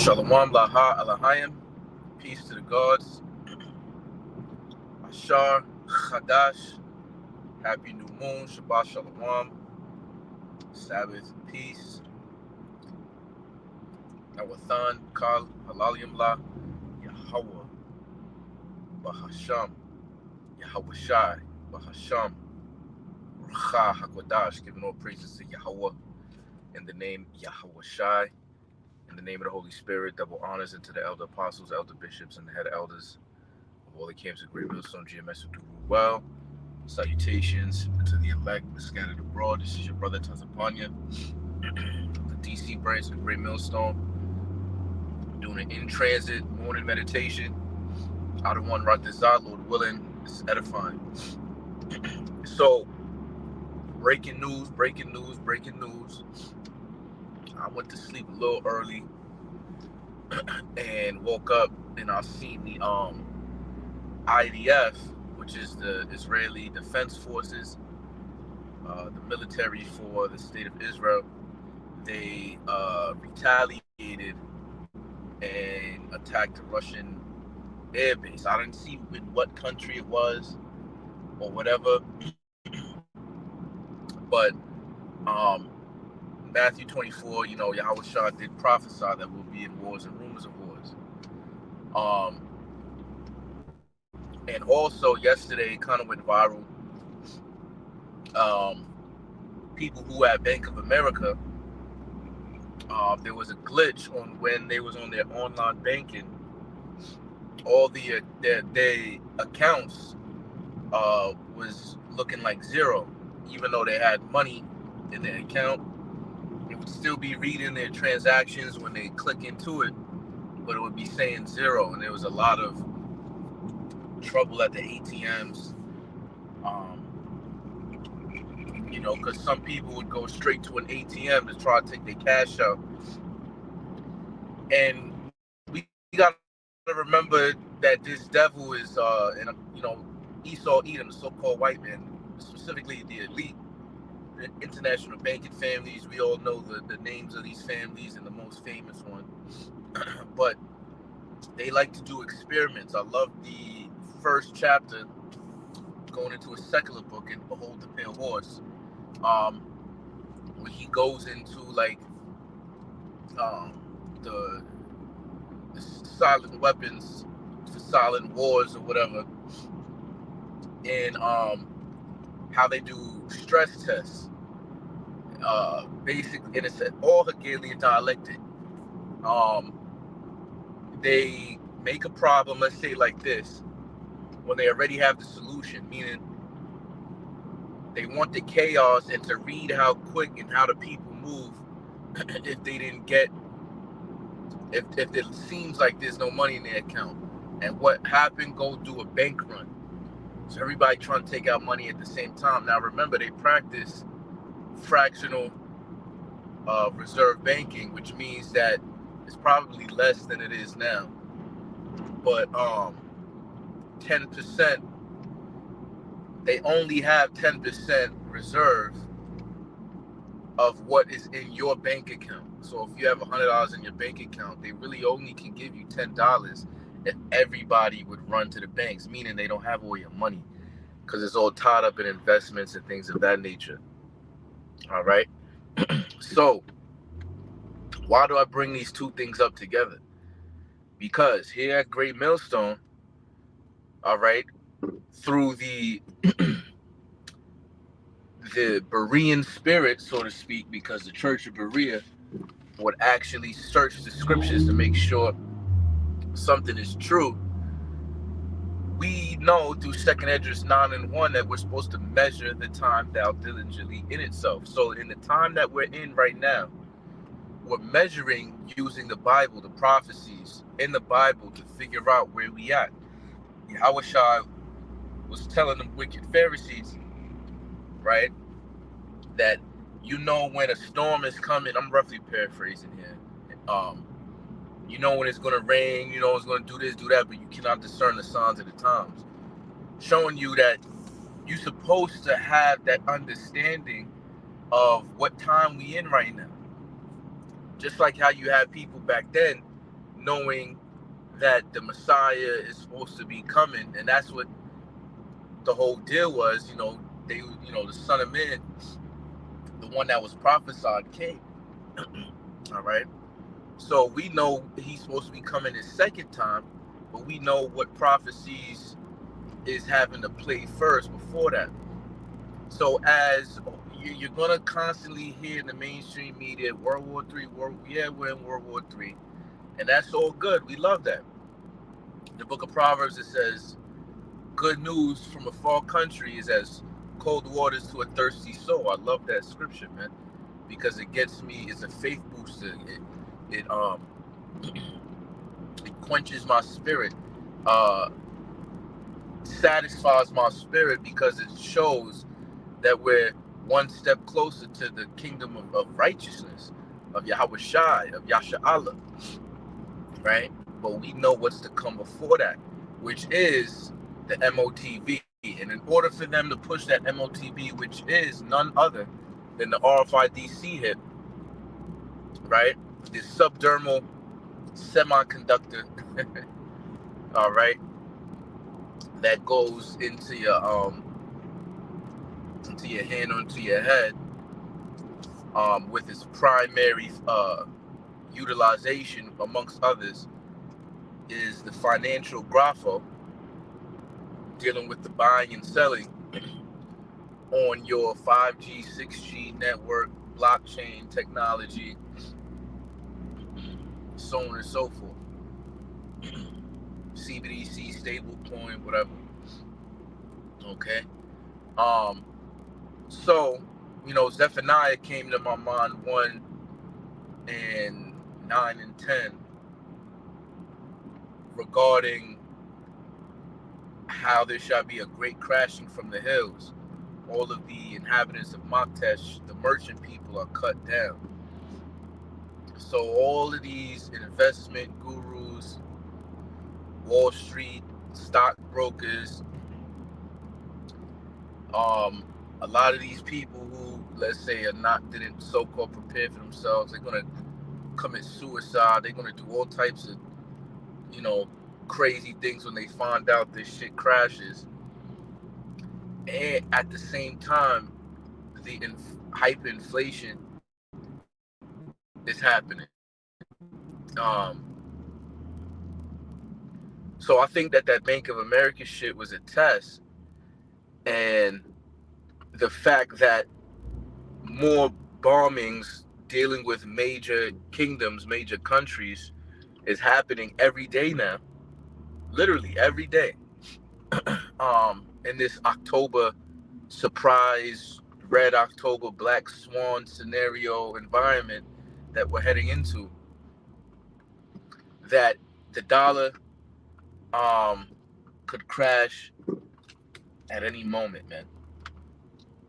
Shalom Laha Alahayim. Peace to the gods. Ashar Chadash. Happy new moon. Shabbat Shalom. Sabbath peace. Awathan Kal Halalim La Yahweh Bahasham Yahweh Shai Bahasham Racha HaKodash. Giving all praises to Yahweh in the name Yahweh Shai. In the name of the Holy Spirit, double honors into the elder apostles, elder bishops, and the head elders of all the camps of Great Millstone GMS who do well. Salutations to the elect, the scattered abroad. This is your brother Tazapanya, the DC branch of Great Millstone, doing an in-transit morning meditation. Out of one Ratazah, Lord willing, it's edifying. So, breaking news. I went to sleep a little early and woke up and I seen the IDF, which is the Israeli Defense Forces, the military for the state of Israel. They retaliated and attacked the Russian airbase. I didn't see in what country it was or whatever, but Matthew 24, Yahweh Shah did prophesy that we'll be in wars and rumors of wars. And also yesterday it kind of went viral. People who had Bank of America, there was a glitch on when they was on their online banking. All their accounts was looking like zero, even though they had money in their account. It would still be reading their transactions when they click into it, but it would be saying zero, and there was a lot of trouble at the ATMs. Because some people would go straight to an ATM to try to take their cash out, and we got to remember that this devil is, Esau Edom, the so-called white man, specifically the elite. The international banking families, we all know the names of these families, and the most famous one. But they like to do experiments. I love the first chapter going into a secular book in Behold the Pale Horse, where he goes into the silent weapons for silent wars or whatever, and how they do stress tests. Basically, and it's all Hegelian dialectic. They make a problem, let's say like this, when they already have the solution, meaning they want the chaos and to read how quick and how the people move if they didn't get, if it seems like there's no money in their account. And what happened, go do a bank run. So everybody trying to take out money at the same time. Now remember, they practice fractional reserve banking, which means that it's probably less than it is now. But 10%, they only have 10% reserve of what is in your bank account. So if you have $100 in your bank account, they really only can give you $10 if everybody would run to the banks, meaning they don't have all your money because it's all tied up in investments and things of that nature. All right. So why do I bring these two things up together? Because here at Great Millstone, all right, through the Berean spirit, so to speak, because the Church of Berea would actually search the scriptures to make sure something is true. We know through 2 Esdras 9:1 that we're supposed to measure the time thou diligently in itself. So in the time that we're in right now, we're measuring using the Bible, the prophecies in the Bible, to figure out where we at. Yahweh Shai was telling them wicked Pharisees, right, that when a storm is coming, I'm roughly paraphrasing here, when it's going to rain, it's going to do this, do that, but you cannot discern the signs of the times. Showing you that you're supposed to have that understanding of what time we in right now. Just like how you had people back then knowing that the Messiah is supposed to be coming, and that's what the whole deal was. The Son of Man, the one that was prophesied, came. All right. So we know he's supposed to be coming his second time, but we know what prophecies is having to play first before that. So as you're gonna constantly hear in the mainstream media, World War III, we're in World War III, and that's all good. We love that. The book of Proverbs, it says, good news from a far country is as cold waters to a thirsty soul. I love that scripture, man, because it gets me, it's a faith booster. It it quenches my spirit, satisfies my spirit, because it shows that we're one step closer to the kingdom of righteousness, of Yahweh Shai, of Yasha Allah, right? But we know what's to come before that, which is the MOTB. And in order for them to push that MOTB, which is none other than the RFID hip, right? This subdermal semiconductor, all right, that goes into your hand or into your head, with its primary utilization, amongst others, is the financial grapho, dealing with the buying and selling on your 5G, 6G network, blockchain technology, so on and so forth. CBDC, stablecoin, whatever. Okay. So, Zephaniah came to my mind 1 and 9 and 10 regarding how there shall be a great crashing from the hills. All of the inhabitants of Maktesh, the merchant people, are cut down. So all of these investment gurus, Wall Street, stockbrokers, a lot of these people who, let's say, didn't so-called prepare for themselves, they're gonna commit suicide. They're gonna do all types of, crazy things when they find out this shit crashes. And at the same time, the hyperinflation is happening. So I think that Bank of America shit was a test, and the fact that more bombings dealing with major kingdoms, major countries, is happening every day now, literally every day. In this October surprise, Red October, Black Swan scenario environment that we're heading into, that the dollar could crash at any moment, man.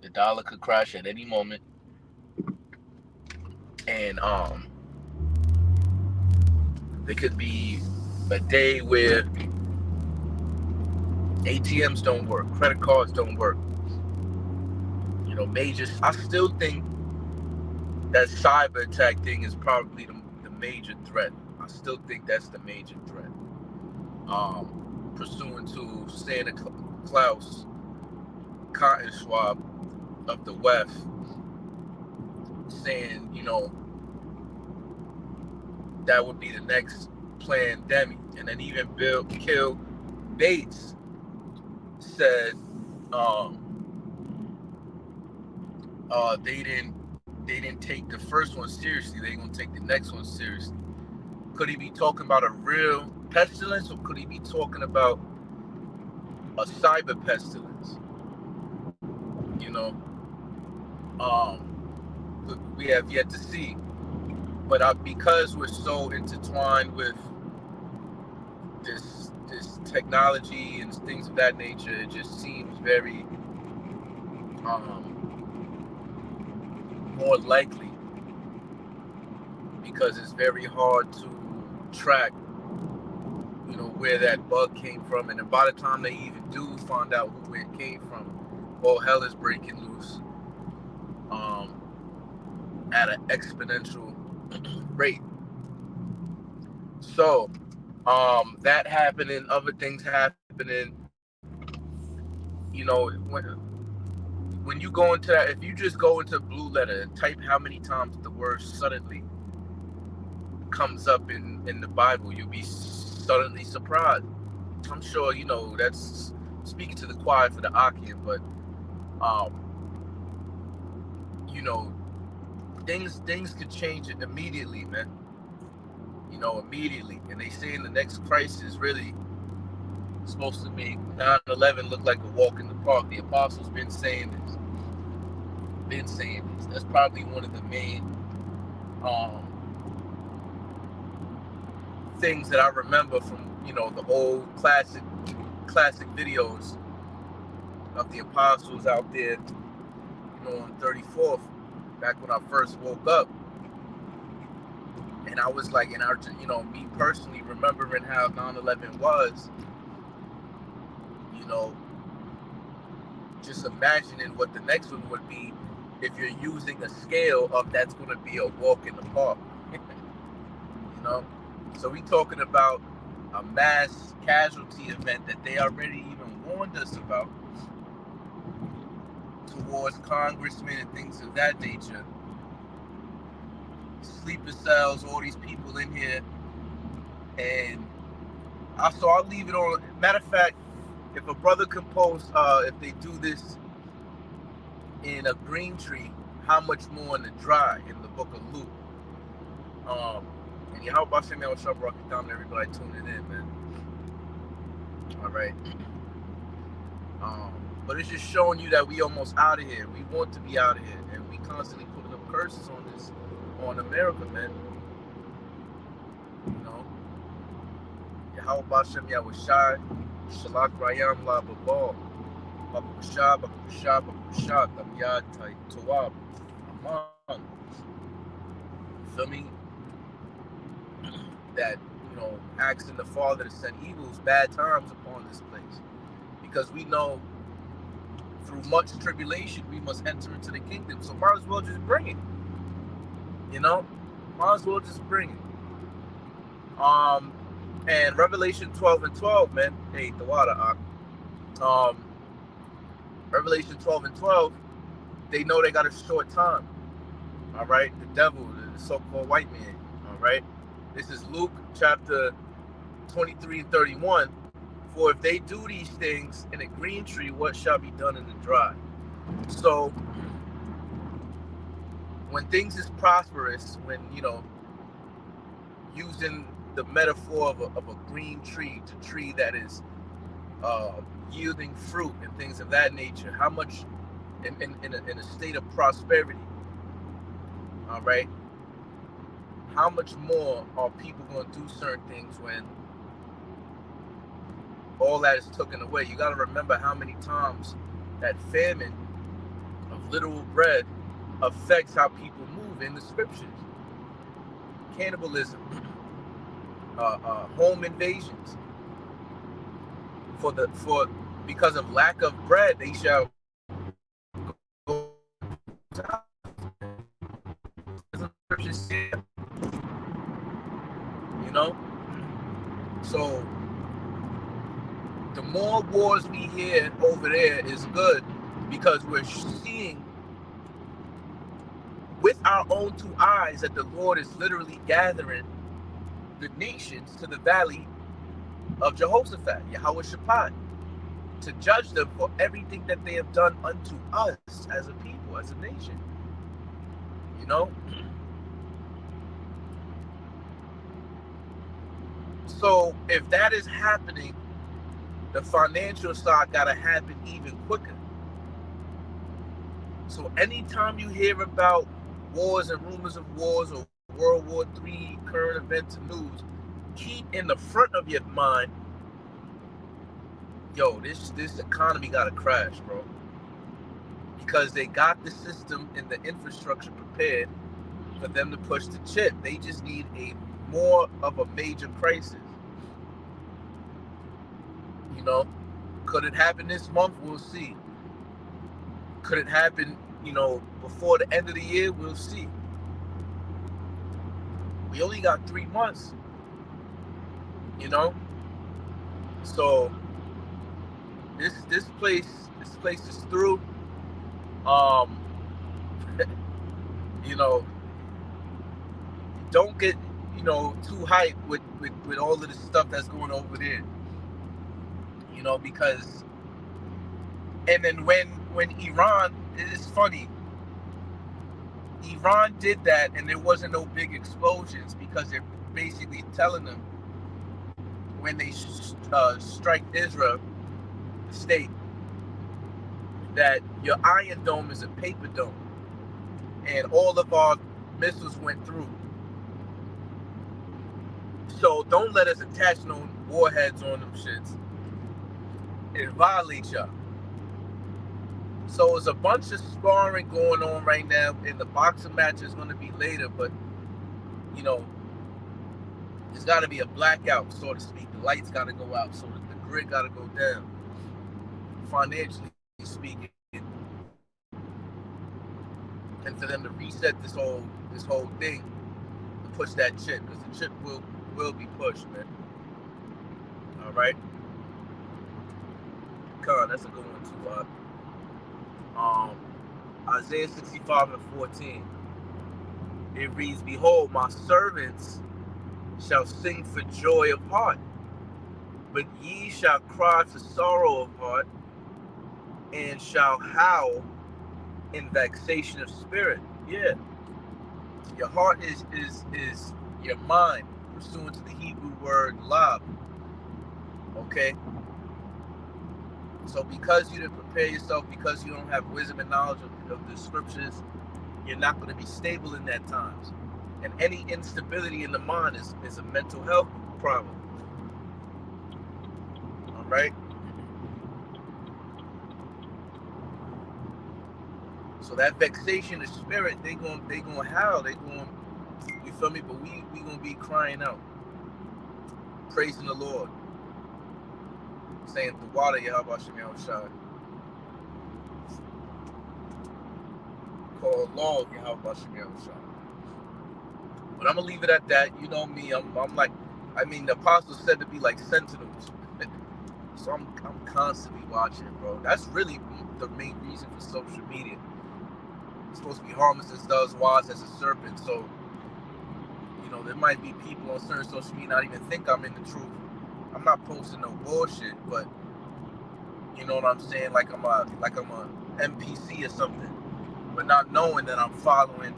The dollar could crash at any moment, and there could be a day where ATMs don't work, credit cards don't work. I still think that cyber attack thing is probably the major threat. I still think that's the major threat. Pursuant to Santa Claus, cotton swab of the West, saying, that would be the next pandemic. And then even Bill Bates said they didn't take the first one seriously. They're gonna take the next one seriously. Could he be talking about a real pestilence, or could he be talking about a cyber pestilence? We have yet to see. But because we're so intertwined with this technology and things of that nature, it just seems very more likely, because it's very hard to track, where that bug came from. And then by the time they even do find out where it came from, all hell is breaking loose at an exponential rate. So that happening, other things happening, you know, when you go into that, if you just go into Blue Letter and type how many times the word suddenly comes up in the Bible, you'll be suddenly surprised. I'm sure, you know, that's speaking to the choir for the Achaean, but you know, things could change it immediately, man. You know, immediately. And they say in the next crisis really supposed to make 9/11 look like a walk in the park. The apostles been saying this. That's probably one of the main things that I remember from, you know, the old classic videos of the apostles out there, you know, on 34th, back when I first woke up. And I was like, in our, you know, me personally remembering how 9/11 was, you know, just imagining what the next one would be if you're using a scale of that's going to be a walk in the park. You know, so we talking about a mass casualty event that they already even warned us about towards congressmen and things of that nature. Sleeper cells, all these people in here, and I'll leave it on. Matter of fact, if a brother can post, if they do this in a green tree, how much more in the dry in the book of Luke. And how about saying that with Shabbat down to everybody tuning in, man. All right. But it's just showing you that we almost out of here. We want to be out of here, and we constantly putting up curses on America, man. You know. How about Shem Yahushai, Shalak Rayam La Babal, Babushab, Tamyad Toab, Aman. Feel me? That, you know, asking the Father to send evils, bad times upon this place. Because we know through much tribulation we must enter into the kingdom. So might as well just bring it. You know? Might as well just bring it. And Revelation 12:12, man. Hey, the water. Revelation 12:12, they know they got a short time. All right? The devil, the so-called white man. All right? This is Luke chapter 23:31. For if they do these things in a green tree, what shall be done in the dry? So when things is prosperous, when, you know, using the metaphor of a green tree to tree that is yielding fruit and things of that nature, how much in a state of prosperity, all right, how much more are people going to do certain things when all that is taken away? You got to remember how many times that famine of literal bread affects how people move in the scriptures. Cannibalism, home invasions. Because of lack of bread, they shall go to you know. So the more wars we hear over there is good, because we're seeing with our own two eyes that the Lord is literally gathering the nations to the valley of Jehoshaphat, Yahweh Shaphat, to judge them for everything that they have done unto us as a people, as a nation. You know? So if that is happening, the financial side gotta happen even quicker. So anytime you hear about wars and rumors of wars or World War III current events and news, keep in the front of your mind, yo, this economy gotta crash, bro. Because they got the system and the infrastructure prepared for them to push the chip. They just need a more of a major crisis. You know, could it happen this month? We'll see. Could it happen, you know, before the end of the year? We'll see. We only got 3 months. you know. So this place is through. Um, you know, don't get too hyped with all of the stuff that's going over there. You know, because and then when Iran, it's funny. Iran did that, and there wasn't no big explosions because they're basically telling them when they strike Israel, the state, that your Iron Dome is a paper dome, and all of our missiles went through. So don't let us attach no warheads on them shits and violate y'all. So there's a bunch of sparring going on right now, and the boxing match is going to be later, but you know, there's got to be a blackout, so to speak. The lights got to go out, so that the grid got to go down, financially speaking, and for them to reset this whole thing to push that chip, because the chip will be pushed, man. All right, that's a good one too. Isaiah 65:14. It reads, "Behold, my servants shall sing for joy of heart, but ye shall cry for sorrow of heart, and shall howl in vexation of spirit." Yeah, your heart is your mind, pursuant to the Hebrew word lab. Okay, so because you didn't prepare yourself, because you don't have wisdom and knowledge of the scriptures, you're not going to be stable in that times. And any instability in the mind is a mental health problem. All right. So that vexation of spirit, they going howl, you feel me? But we gonna be crying out, praising the Lord, saying the water Yahweh Shem Shai. Call law Yahweh Shem Shai. But I'm gonna leave it at that. You know me, I'm like, the apostles said to be like sentinels. So I'm constantly watching, bro. That's really the main reason for social media. It's supposed to be harmless as does, wise as a serpent. So, there might be people on certain social media not even think I'm in the truth. I'm not posting no bullshit, but you know what I'm saying? Like I'm a NPC or something, but not knowing that I'm following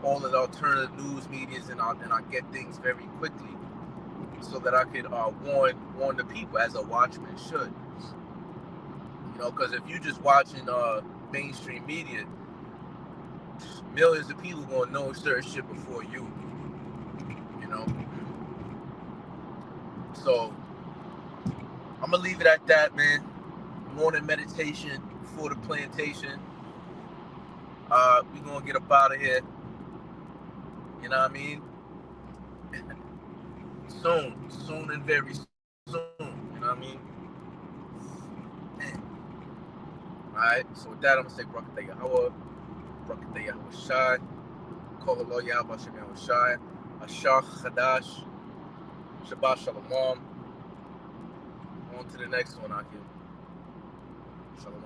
all of the alternative news medias, and I get things very quickly, so that I could warn the people as a watchman should. Because if you just watching mainstream media, millions of people gonna know certain shit before you. So I'm gonna leave it at that, man. Morning meditation before the plantation. We gonna get up out of here. You know what I mean? soon and very soon. You know what I mean? Alright, so with that, I'm gonna say Barakatah Yahweh, Barakatah Yahweh Shai, Kol Lo Yahweh Shem Yahweh Shai, Ashar Chadash, Shabbat Shalom. On to the next one, Akim. Shalom.